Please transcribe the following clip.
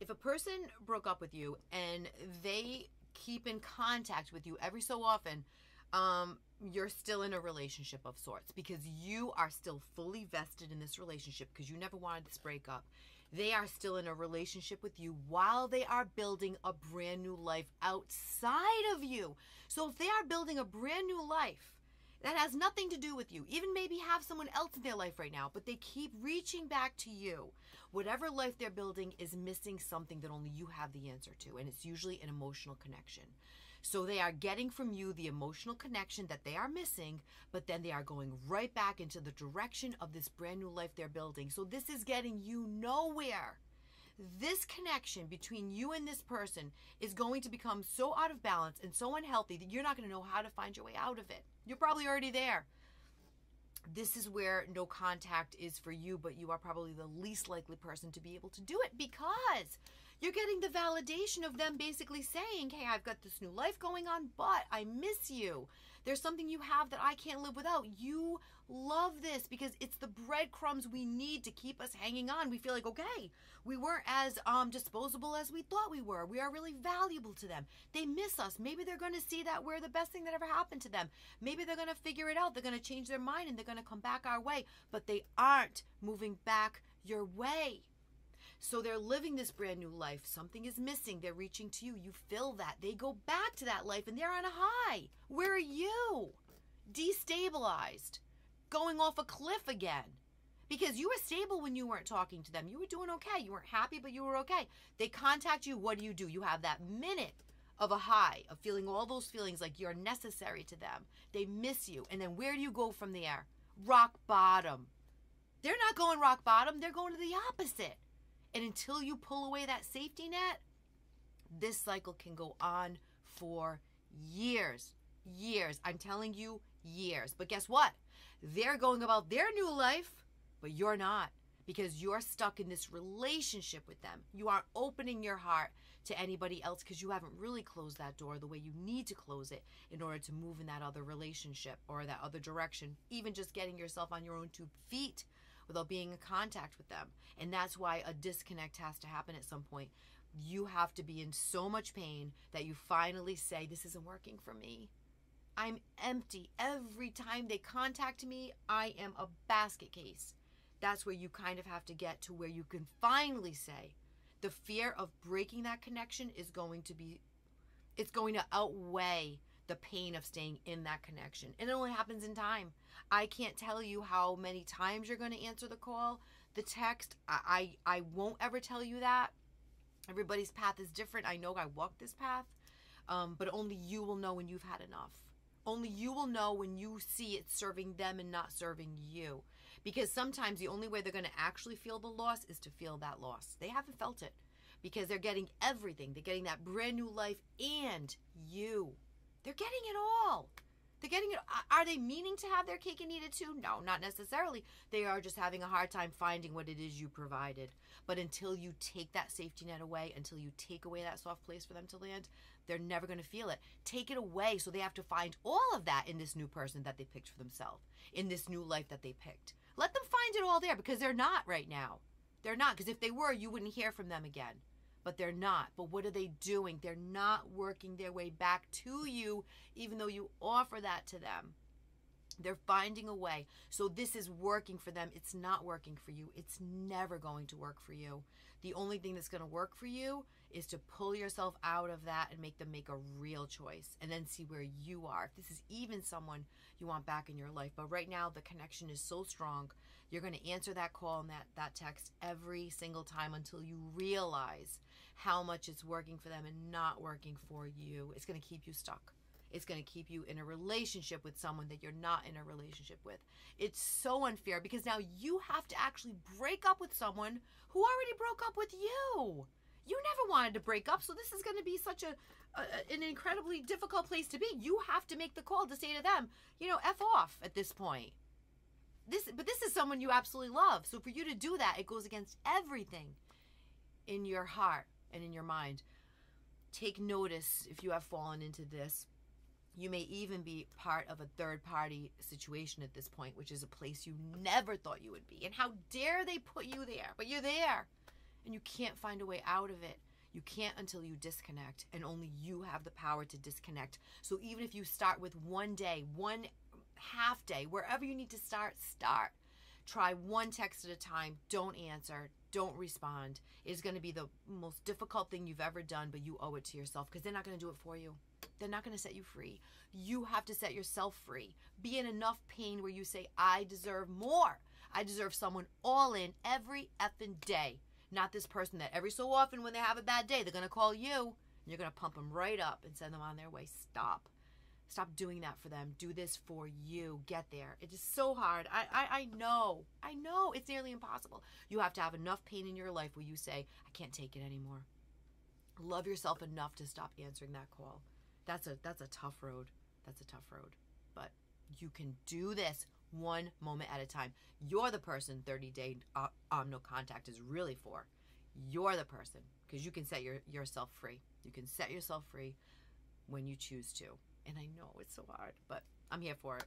If a person broke up with you and they keep in contact with you every so often, you're still in a relationship of sorts because you are still fully vested in this relationship because you never wanted this breakup. They are still in a relationship with you while they are building a brand new life outside of you. So if they are building a brand new life that has nothing to do with you, even maybe have someone else in their life right now, but they keep reaching back to you, whatever life they're building is missing something that only you have the answer to, and it's usually an emotional connection. So they are getting from you the emotional connection that they are missing, but then they are going right back into the direction of this brand new life they're building. So this is getting you nowhere. This connection between you and this person is going to become so out of balance and so unhealthy that you're not going to know how to find your way out of it. You're probably already there. This is where no contact is for you, but you are probably the least likely person to be able to do it because you're getting the validation of them basically saying, hey, I've got this new life going on, but I miss you. There's something you have that I can't live without. You love this because it's the breadcrumbs we need to keep us hanging on. We feel like, okay, we weren't as disposable as we thought we were. We are really valuable to them. They miss us. Maybe they're going to see that we're the best thing that ever happened to them. Maybe they're going to figure it out. They're going to change their mind and they're going to come back our way, but they aren't moving back your way. So they're living this brand new life. Something is missing. They're reaching to you. You fill that. They go back to that life and they're on a high. Where are you? Destabilized. Going off a cliff again. Because you were stable when you weren't talking to them. You were doing okay. You weren't happy, but you were okay. They contact you. What do? You have that minute of a high, of feeling all those feelings like you're necessary to them. They miss you. And then where do you go from there? Rock bottom. They're not going rock bottom. They're going to the opposite. And until you pull away that safety net, this cycle can go on for years. Years. I'm telling you, years. But guess what? They're going about their new life, but you're not. Because you're stuck in this relationship with them. You aren't opening your heart to anybody else because you haven't really closed that door the way you need to close it in order to move in that other relationship or that other direction. Even just getting yourself on your own 2 feet without being in contact with them. And that's why a disconnect has to happen at some point. You have to be in so much pain that you finally say, this isn't working for me. I'm empty. Every time they contact me, I am a basket case. That's where you kind of have to get to where you can finally say, the fear of breaking that connection is going to outweigh the pain of staying in that connection. And it only happens in time. I can't tell you how many times you're going to answer the call, the text. I won't ever tell you that. Everybody's path is different. I know I walked this path, but only you will know when you've had enough. Only you will know when you see it serving them and not serving you. Because sometimes the only way they're going to actually feel the loss is to feel that loss. They haven't felt it because they're getting everything. They're getting that brand new life and you. They're getting it all. They're getting it. Are they meaning to have their cake and eat it too? No, not necessarily. They are just having a hard time finding what it is you provided. But until you take that safety net away, until you take away that soft place for them to land, they're never going to feel it. Take it away so they have to find all of that in this new person that they picked for themselves, in this new life that they picked. Let them find it all there because they're not right now. They're not, because if they were, you wouldn't hear from them again. But they're not. But what are they doing? They're not working their way back to you, even though you offer that to them. They're finding a way. So this is working for them. It's not working for you. It's never going to work for you. The only thing that's going to work for you is to pull yourself out of that and make them make a real choice and then see where you are. If this is even someone you want back in your life. But right now, the connection is so strong. You're going to answer that call and that text every single time until you realize how much it's working for them and not working for you. It's going to keep you stuck. It's going to keep you in a relationship with someone that you're not in a relationship with. It's so unfair because now you have to actually break up with someone who already broke up with you. You never wanted to break up, so this is going to be such an incredibly difficult place to be. You have to make the call to say to them, F off at this point. But this is someone you absolutely love. So for you to do that, it goes against everything in your heart and in your mind. Take notice if you have fallen into this. You may even be part of a third-party situation at this point, which is a place you never thought you would be. And how dare they put you there? But you're there. and you can't find a way out of it. You can't until you disconnect, and only you have the power to disconnect. So even if you start with one day, one half day, wherever you need to start. Try one text at a time. Don't answer. Don't respond. It's going to be the most difficult thing you've ever done, but you owe it to yourself, because they're not going to do it for you. They're not going to set you free. You have to set yourself free. Be in enough pain where you say, I deserve more. I deserve someone all in every effing day. Not this person that every so often when they have a bad day, they're going to call you and you're going to pump them right up and send them on their way. Stop. Stop doing that for them. Do this for you. Get there. It is so hard. I know. I know. It's nearly impossible. You have to have enough pain in your life where you say, I can't take it anymore. Love yourself enough to stop answering that call. That's a tough road. That's a tough road. But you can do this one moment at a time. You're the person 30-day no contact is really for. You're the person, because you can set yourself free. You can set yourself free when you choose to. And I know it's so hard, but I'm here for it.